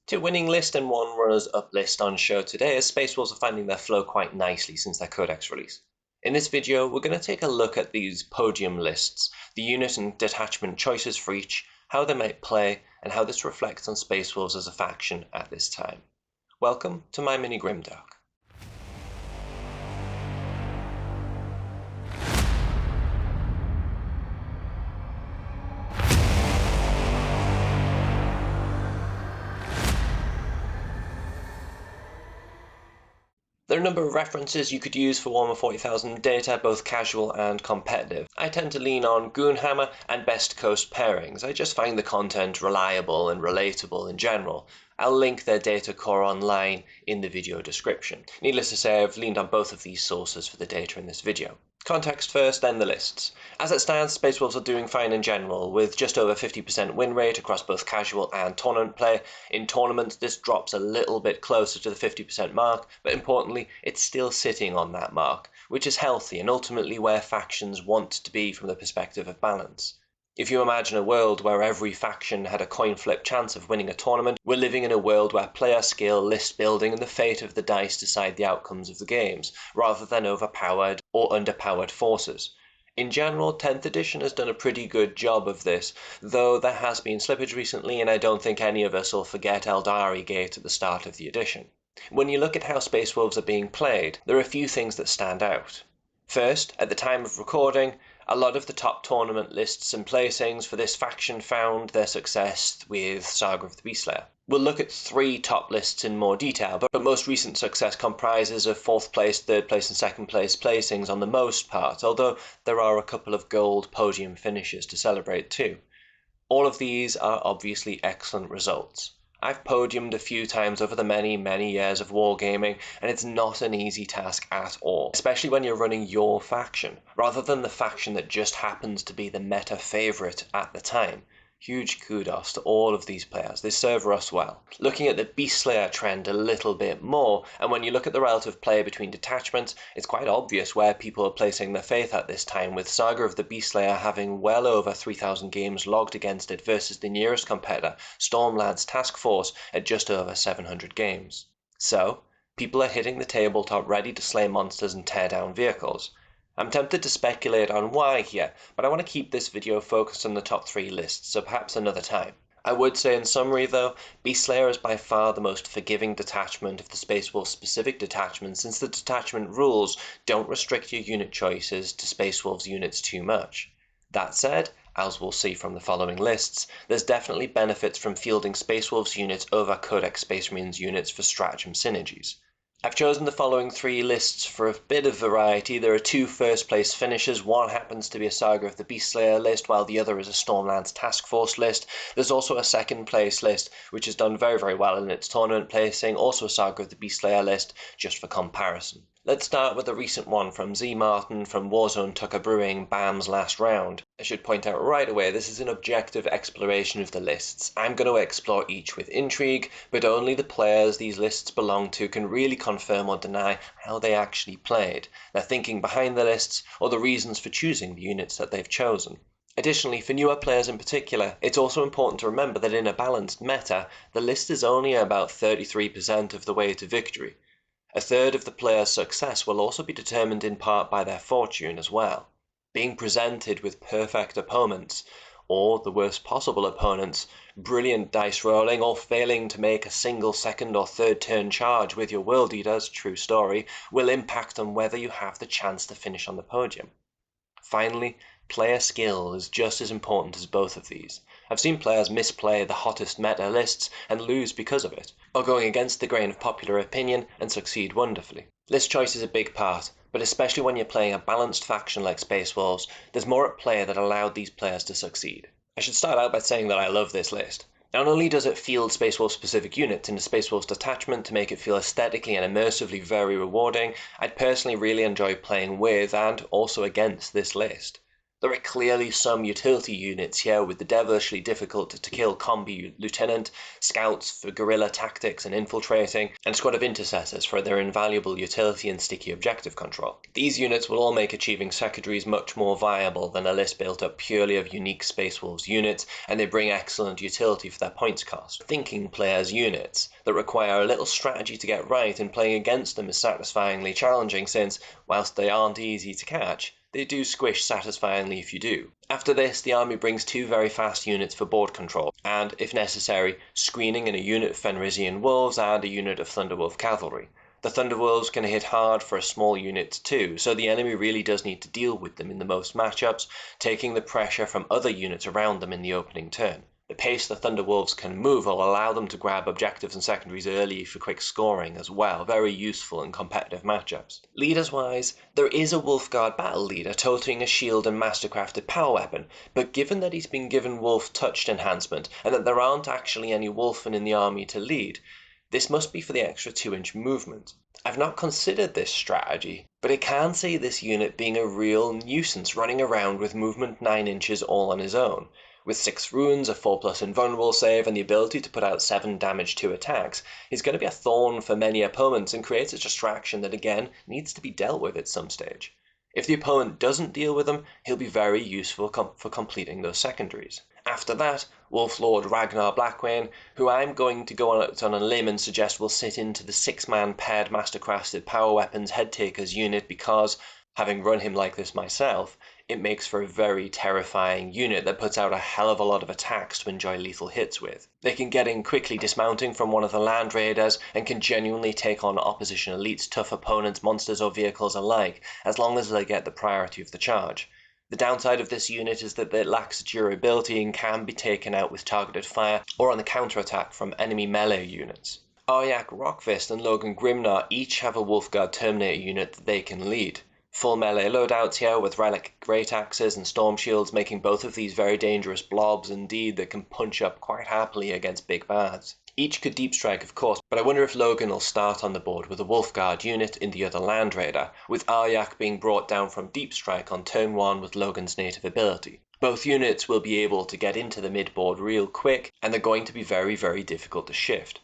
Two winning list and one runners-up list on show today, as Space Wolves are finding their flow quite nicely since their Codex release. In this video, we're going to take a look at these podium lists, the unit and detachment choices for each, how they might play, and how this reflects on Space Wolves as a faction at this time. Welcome to my mini Grimdark. There are a number of references you could use for Warhammer 40,000 data, both casual and competitive. I tend to lean on Goonhammer and Best Coast pairings. I just find the content reliable and relatable in general. I'll link their data core online in the video description. Needless to say, I've leaned on both of these sources for the data in this video. Context first, then the lists. As it stands, Space Wolves are doing fine in general, with just over 50% win rate across both casual and tournament play. In tournaments, this drops a little bit closer to the 50% mark, but importantly, it's still sitting on that mark, which is healthy and ultimately where factions want to be from the perspective of balance. If you imagine a world where every faction had a coin flip chance of winning a tournament, we're living in a world where player skill, list building, and the fate of the dice decide the outcomes of the games, rather than overpowered or underpowered forces. In general, 10th edition has done a pretty good job of this, though there has been slippage recently, and I don't think any of us will forget Eldari Gate at the start of the edition. When you look at how Space Wolves are being played, there are a few things that stand out. First, at the time of recording, a lot of the top tournament lists and placings for this faction found their success with Saga of the Beastslayer. We'll look at 3 top lists in more detail, but most recent success comprises of 4th place, 3rd place and 2nd place placings on the most part, although there are a couple of gold podium finishes to celebrate too. All of these are obviously excellent results. I've podiumed a few times over the many years of wargaming, and it's not an easy task at all, especially when you're running your faction, rather than the faction that just happens to be the meta favourite at the time. Huge kudos to all of these players, they serve us well. Looking at the Beastslayer trend a little bit more, and when you look at the relative play between detachments, it's quite obvious where people are placing their faith at this time, with Saga of the Beastslayer having well over 3,000 games logged against it versus the nearest competitor, Stormlance Task Force, at just over 700 games. So, people are hitting the tabletop ready to slay monsters and tear down vehicles. I'm tempted to speculate on why here, but I want to keep this video focused on the top 3 lists, so perhaps another time. I would say in summary though, Beastslayer is by far the most forgiving detachment of the Space Wolves specific detachments, since the detachment rules don't restrict your unit choices to Space Wolves units too much. That said, as we'll see from the following lists, there's definitely benefits from fielding Space Wolves units over Codex Space Marines units for stratagem synergies. I've chosen the following 3 lists for a bit of variety. There are 2 first place finishes, one happens to be a Saga of the Beastslayer list, while the other is a Stormlance Task Force list. There's also a 2nd place list, which has done very well in its tournament placing, also a Saga of the Beastslayer list, just for comparison. Let's start with a recent one from Z Martin from Warzone Tucker Brewing, BAM's last round. I should point out right away, this is an objective exploration of the lists. I'm going to explore each with intrigue, but only the players these lists belong to can really confirm or deny how they actually played, their thinking behind the lists, or the reasons for choosing the units that they've chosen. Additionally, for newer players in particular, it's also important to remember that in a balanced meta, the list is only about 33% of the way to victory. A third of the player's success will also be determined in part by their fortune as well. Being presented with perfect opponents, or the worst possible opponents, brilliant dice rolling, or failing to make a single 2nd or 3rd turn charge with your World Eaters, true story, will impact on whether you have the chance to finish on the podium. Finally, player skill is just as important as both of these. I've seen players misplay the hottest meta lists and lose because of it, or going against the grain of popular opinion and succeed wonderfully. List choice is a big part, but especially when you're playing a balanced faction like Space Wolves, there's more at play that allowed these players to succeed. I should start out by saying that I love this list. Not only does it field Space Wolves specific units into Space Wolves detachment to make it feel aesthetically and immersively very rewarding, I'd personally really enjoy playing with and also against this list. There are clearly some utility units here with the devilishly difficult to kill combi lieutenant, scouts for guerrilla tactics and infiltrating, and squad of intercessors for their invaluable utility and sticky objective control. These units will all make achieving secondaries much more viable than a list built up purely of unique Space Wolves units, and they bring excellent utility for their points cost. Thinking players' units that require a little strategy to get right, and playing against them is satisfyingly challenging since, whilst they aren't easy to catch, they do squish satisfyingly if you do. After this, the army brings 2 very fast units for board control, and, if necessary, screening in a unit of Fenrisian Wolves and a unit of Thunderwolf Cavalry. The Thunderwolves can hit hard for a small unit too, so the enemy really does need to deal with them in the most matchups, taking the pressure from other units around them in the opening turn. The pace the Thunderwolves can move will allow them to grab objectives and secondaries early for quick scoring as well, very useful in competitive matchups. Leaders-wise, there is a Wolfguard battle leader toting a shield and mastercrafted power weapon, but given that he's been given Wolf-touched enhancement, and that there aren't actually any Wolfen in the army to lead, this must be for the extra 2-inch movement. I've not considered this strategy, but I can see this unit being a real nuisance running around with movement 9 inches all on his own. With 6 runes, a 4+ invulnerable save, and the ability to put out 7 damage to attacks, he's going to be a thorn for many opponents and creates a distraction that again needs to be dealt with at some stage. If the opponent doesn't deal with him, he'll be very useful for completing those secondaries. After that, Wolflord Ragnar Blackwayne, who I'm going to go on a limb and suggest will sit into the 6-man paired mastercrafted power weapons headtakers unit because, having run him like this myself, it makes for a very terrifying unit that puts out a hell of a lot of attacks to enjoy lethal hits with. They can get in quickly dismounting from one of the land raiders and can genuinely take on opposition elites, tough opponents, monsters or vehicles alike, as long as they get the priority of the charge. The downside of this unit is that it lacks durability and can be taken out with targeted fire or on the counterattack from enemy melee units. Aryak Rockfist and Logan Grimnar each have a Wolfguard Terminator unit that they can lead. Full melee loadouts here with relic great axes and storm shields, making both of these very dangerous blobs indeed that can punch up quite happily against big bads. Each could deep strike of course, but I wonder if Logan will start on the board with a Wolfguard unit in the other Land Raider, with Aryak being brought down from deep strike on turn 1 with Logan's native ability. Both units will be able to get into the mid-board real quick, and they're going to be very, very difficult to shift.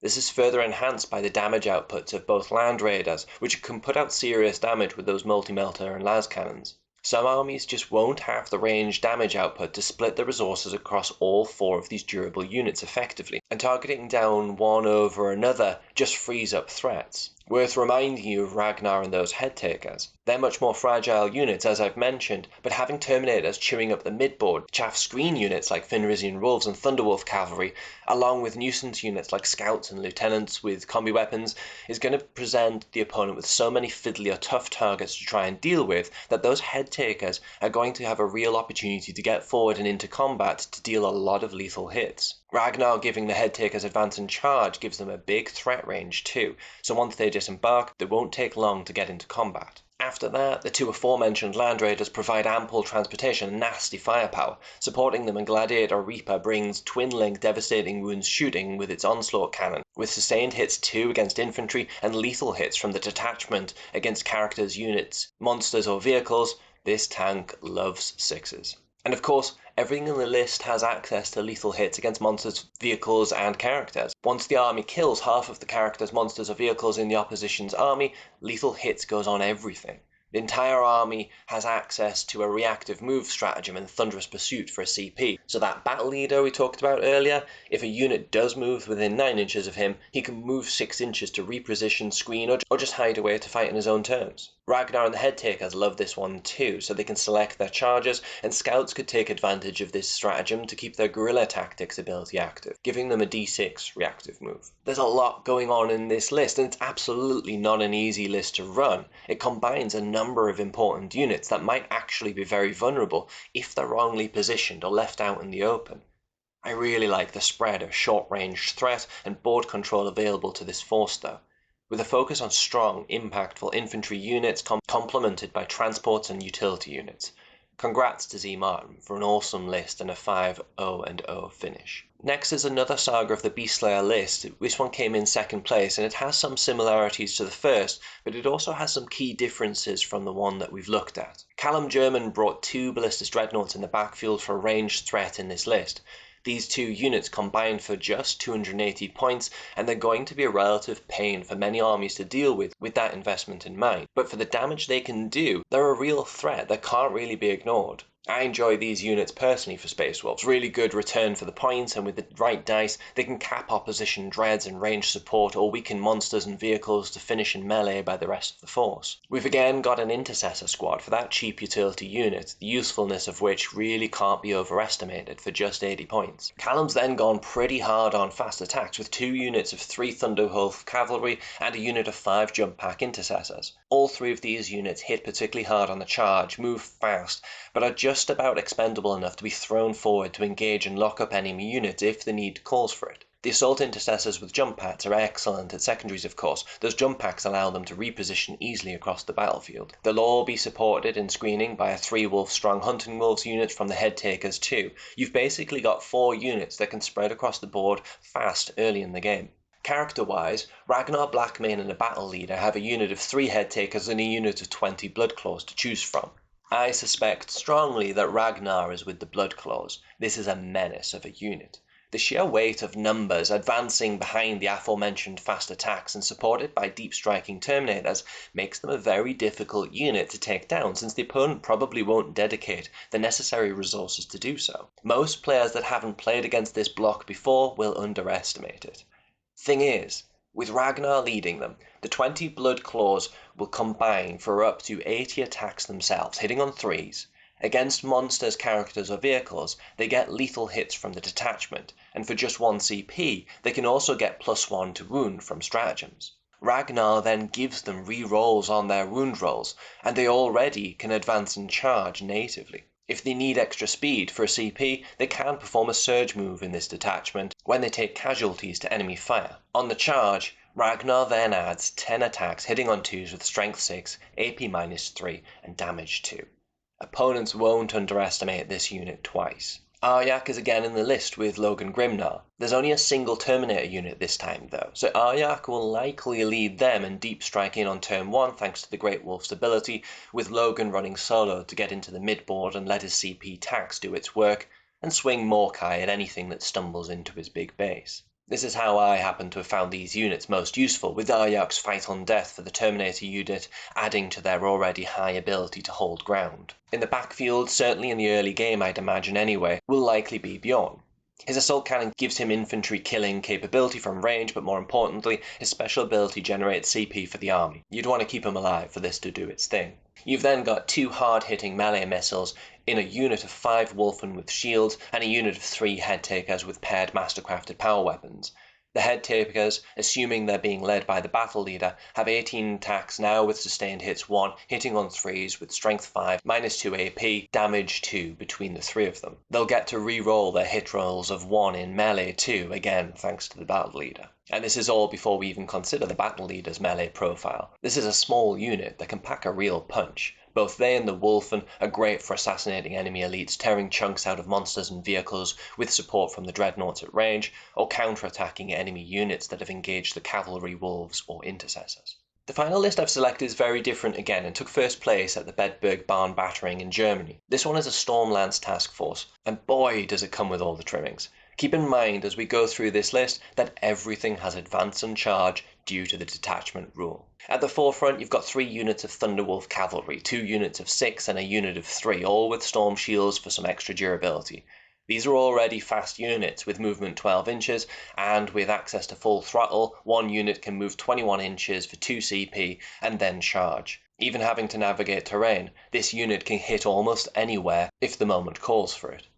This is further enhanced by the damage outputs of both Land Raiders, which can put out serious damage with those multi-melter and las cannons. Some armies just won't have the range damage output to split the resources across all 4 of these durable units effectively, and targeting down one over another just frees up threats. Worth reminding you of Ragnar and those headtakers. They're much more fragile units, as I've mentioned, but having Terminators chewing up the midboard, chaff screen units like Fenrisian Wolves and Thunderwolf Cavalry, along with nuisance units like Scouts and Lieutenants with combi weapons, is going to present the opponent with so many fiddly or tough targets to try and deal with that those headtakers are going to have a real opportunity to get forward and into combat to deal a lot of lethal hits. Ragnar giving the headtakers advance and charge gives them a big threat range too, so once they disembark, they won't take long to get into combat. After that, the 2 aforementioned Land Raiders provide ample transportation and nasty firepower. Supporting them, and Gladiator Reaper brings twin-link devastating wounds shooting with its onslaught cannon, with sustained hits too against infantry and lethal hits from the detachment against characters, units, monsters or vehicles. This tank loves 6s. And of course, everything in the list has access to lethal hits against monsters, vehicles, and characters. Once the army kills half of the characters, monsters, or vehicles in the opposition's army, lethal hits goes on everything. The entire army has access to a reactive move stratagem and thunderous pursuit for a CP. So that battle leader we talked about earlier, if a unit does move within 9 inches of him, he can move 6 inches to reposition, screen, or just hide away to fight on his own terms. Ragnar and the Headtakers love this one too, so they can select their charges, and Scouts could take advantage of this stratagem to keep their guerrilla tactics ability active, giving them a d6 reactive move. There's a lot going on in this list, and it's absolutely not an easy list to run. It combines a number of important units that might actually be very vulnerable if they're wrongly positioned or left out in the open. I really like the spread of short-range threat and board control available to this force though, with a focus on strong, impactful infantry units complemented by transports and utility units. Congrats to Z Martin for an awesome list and a 5-0-0 finish. Next is another Saga of the Beastslayer list. This one came in second place, and it has some similarities to the first, but it also has some key differences from the one that we've looked at. Callum German brought 2 Ballistas Dreadnoughts in the backfield for a ranged threat in this list. These 2 units combined for just 280 points, and they're going to be a relative pain for many armies to deal with that investment in mind. But for the damage they can do, they're a real threat that can't really be ignored. I enjoy these units personally for Space Wolves. Really good return for the points, and with the right dice, they can cap opposition dreads and range support or weaken monsters and vehicles to finish in melee by the rest of the force. We've again got an Intercessor squad for that cheap utility unit, the usefulness of which really can't be overestimated for just 80 points. Callum's then gone pretty hard on fast attacks with 2 units of 3 Thunderwolf cavalry and a unit of 5 jump pack intercessors. All 3 of these units hit particularly hard on the charge, move fast, but are just about expendable enough to be thrown forward to engage and lock up enemy units if the need calls for it. The assault intercessors with jump packs are excellent at secondaries, of course. Those jump packs allow them to reposition easily across the battlefield. They'll all be supported in screening by a 3-wolf strong hunting wolves unit from the head takers too. You've basically got 4 units that can spread across the board fast early in the game. Character-wise, Ragnar, Blackmane and a battle leader have a unit of 3 head takers and a unit of 20 Bloodclaws to choose from. I suspect strongly that Ragnar is with the Bloodclaws. This is a menace of a unit. The sheer weight of numbers advancing behind the aforementioned fast attacks and supported by deep striking Terminators makes them a very difficult unit to take down, since the opponent probably won't dedicate the necessary resources to do so. Most players that haven't played against this block before will underestimate it. Thing is, with Ragnar leading them, the 20 Bloodclaws will combine for up to 80 attacks themselves, hitting on 3s. Against monsters, characters or vehicles, they get lethal hits from the detachment, and for just 1 CP, they can also get +1 to wound from stratagems. Ragnar then gives them re-rolls on their wound rolls, and they already can advance and charge natively. If they need extra speed for a CP, they can perform a surge move in this detachment when they take casualties to enemy fire. On the charge, Ragnar then adds 10 attacks hitting on 2s with strength 6, AP -3 and damage 2. Opponents won't underestimate this unit twice. Aryak is again in the list with Logan Grimnar. There's only a single Terminator unit this time though, so Aryak will likely lead them and deep strike in on turn 1 thanks to the Great Wolf's ability, with Logan running solo to get into the midboard and let his CP tax do its work, and swing Morkai at anything that stumbles into his big base. This is how I happen to have found these units most useful, with Aryak's fight on death for the Terminator unit adding to their already high ability to hold ground. In the backfield, certainly in the early game I'd imagine anyway, will likely be Bjorn. His assault cannon gives him infantry killing capability from range, but more importantly, his special ability generates CP for the army. You'd want to keep him alive for this to do its thing. You've then got 2 hard-hitting melee missiles in a unit of 5 Wolfen with shields and a unit of 3 head takers with paired mastercrafted power weapons. The head takers, assuming they're being led by the battle leader, have 18 attacks now with sustained hits 1, hitting on 3s with strength 5, -2 AP, damage 2 between the 3 of them. They'll get to re-roll their hit rolls of 1 in melee too, again thanks to the battle leader. And this is all before we even consider the battle leader's melee profile. This is a small unit that can pack a real punch. Both they and the Wolfen are great for assassinating enemy elites, tearing chunks out of monsters and vehicles with support from the dreadnoughts at range, or counterattacking enemy units that have engaged the cavalry wolves or intercessors. The final list I've selected is very different again and took first place at the Bedburg Barn Battering in Germany. This one is a Stormlance task force, and boy does it come with all the trimmings. Keep in mind as we go through this list that everything has advance and charge due to the detachment rule. At the forefront you've got 3 units of Thunderwolf cavalry, 2 units of 6 and a unit of 3, all with storm shields for some extra durability. These are already fast units with movement 12 inches, and with access to full throttle, one unit can move 21 inches for 2 CP and then charge. Even having to navigate terrain, this unit can hit almost anywhere if the moment calls for it.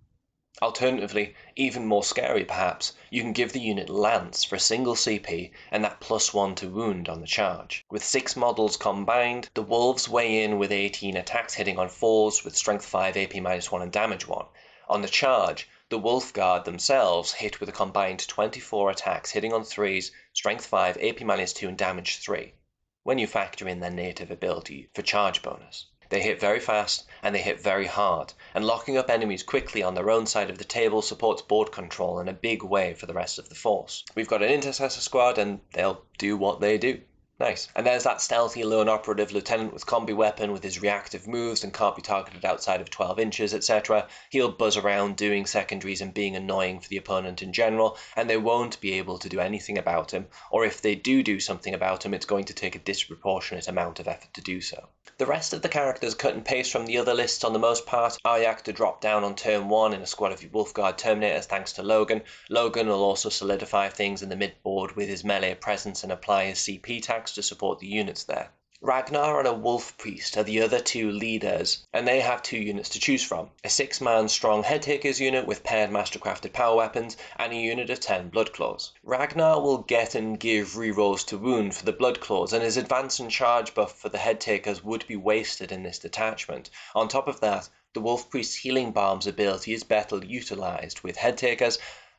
Alternatively, even more scary perhaps, you can give the unit Lance for a single CP and that +1 to wound on the charge. With 6 models combined, the Wolves weigh in with 18 attacks hitting on 4s with strength 5, AP -1 and damage 1. On the charge, the Wolf Guard themselves hit with a combined 24 attacks hitting on 3s, strength 5, AP -2 and damage 3, when you factor in their native ability for charge bonus. They hit very fast, and they hit very hard, and locking up enemies quickly on their own side of the table supports board control in a big way for the rest of the force. We've got an intercessor squad, and they'll do what they do. Nice. And there's that stealthy lone operative lieutenant with combi weapon with his reactive moves and can't be targeted outside of 12 inches, etc. He'll buzz around doing secondaries and being annoying for the opponent in general, and they won't be able to do anything about him, or if they do something about him, it's going to take a disproportionate amount of effort to do so. The rest of the characters cut and paste from the other lists on the most part. Aryak to drop down on turn 1 in a squad of Wolfguard Terminators thanks to Logan. Logan will also solidify things in the mid-board with his melee presence and apply his CP tax to support the units there. Ragnar and a Wolf Priest are the other two leaders, and they have 2 units to choose from. A 6-man strong Headtakers unit with paired mastercrafted power weapons, and a unit of 10 Bloodclaws. Ragnar will get and give rerolls to wound for the Bloodclaws, and his advance and charge buff for the Headtakers would be wasted in this detachment. On top of that, the Wolf Priest's Healing Bombs ability is better utilised with Headtakers.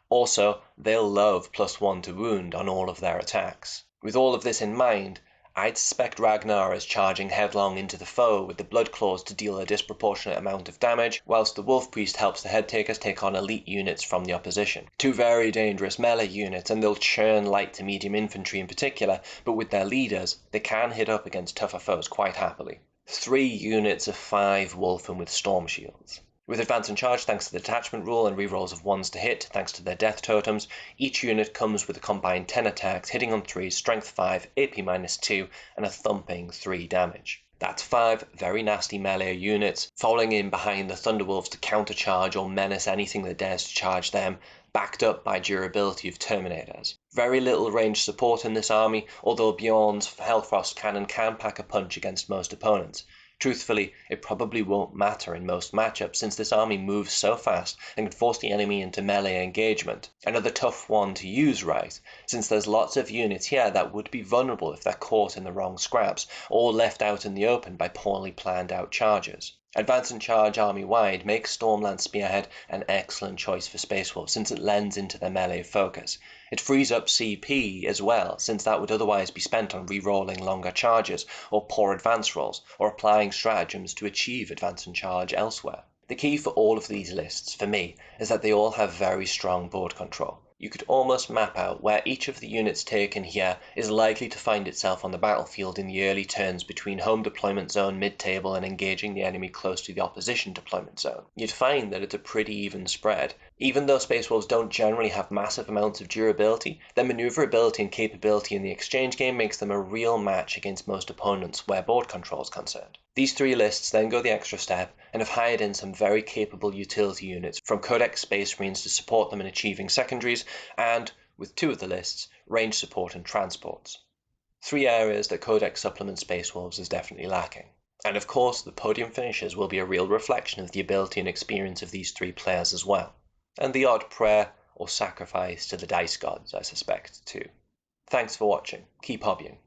Also, they'll love +1 to wound on all of their attacks. With all of this in mind, I'd suspect Ragnar is charging headlong into the foe with the Bloodclaws to deal a disproportionate amount of damage, whilst the Wolf Priest helps the Headtakers take on elite units from the opposition. 2 very dangerous melee units, and they'll churn light to medium infantry in particular, but with their leaders, they can hit up against tougher foes quite happily. 3 units of 5 Wolfen with Storm Shields. With advance and charge thanks to the detachment rule and rerolls of 1s to hit thanks to their death totems, each unit comes with a combined 10 attacks, hitting on 3, strength 5, AP -2, and a thumping 3 damage. That's 5 very nasty melee units, falling in behind the Thunderwolves to countercharge or menace anything that dares to charge them, backed up by durability of Terminators. Very little range support in this army, although Bjorn's Hellfrost cannon can pack a punch against most opponents. Truthfully, it probably won't matter in most matchups since this army moves so fast and can force the enemy into melee engagement. Another tough one to use right, since there's lots of units here that would be vulnerable if they're caught in the wrong scraps, or left out in the open by poorly planned out charges. Advance and charge army-wide makes Stormlance Spearhead an excellent choice for Space Wolves since it lends into their melee focus. It frees up CP as well, since that would otherwise be spent on re-rolling longer charges, or poor advance rolls, or applying stratagems to achieve advance and charge elsewhere. The key for all of these lists, for me, is that they all have very strong board control. You could almost map out where each of the units taken here is likely to find itself on the battlefield in the early turns between home deployment zone mid-table and engaging the enemy close to the opposition deployment zone. You'd find that it's a pretty even spread. Even though Space Wolves don't generally have massive amounts of durability, their maneuverability and capability in the exchange game makes them a real match against most opponents where board control is concerned. These 3 lists then go the extra step and have hired in some very capable utility units from Codex Space Marines to support them in achieving secondaries, and, with 2 of the lists, range support and transports. 3 areas that Codex Supplement Space Wolves is definitely lacking. And of course, the podium finishes will be a real reflection of the ability and experience of these 3 players as well. And the odd prayer or sacrifice to the dice gods, I suspect, too. Thanks for watching. Keep hobbying.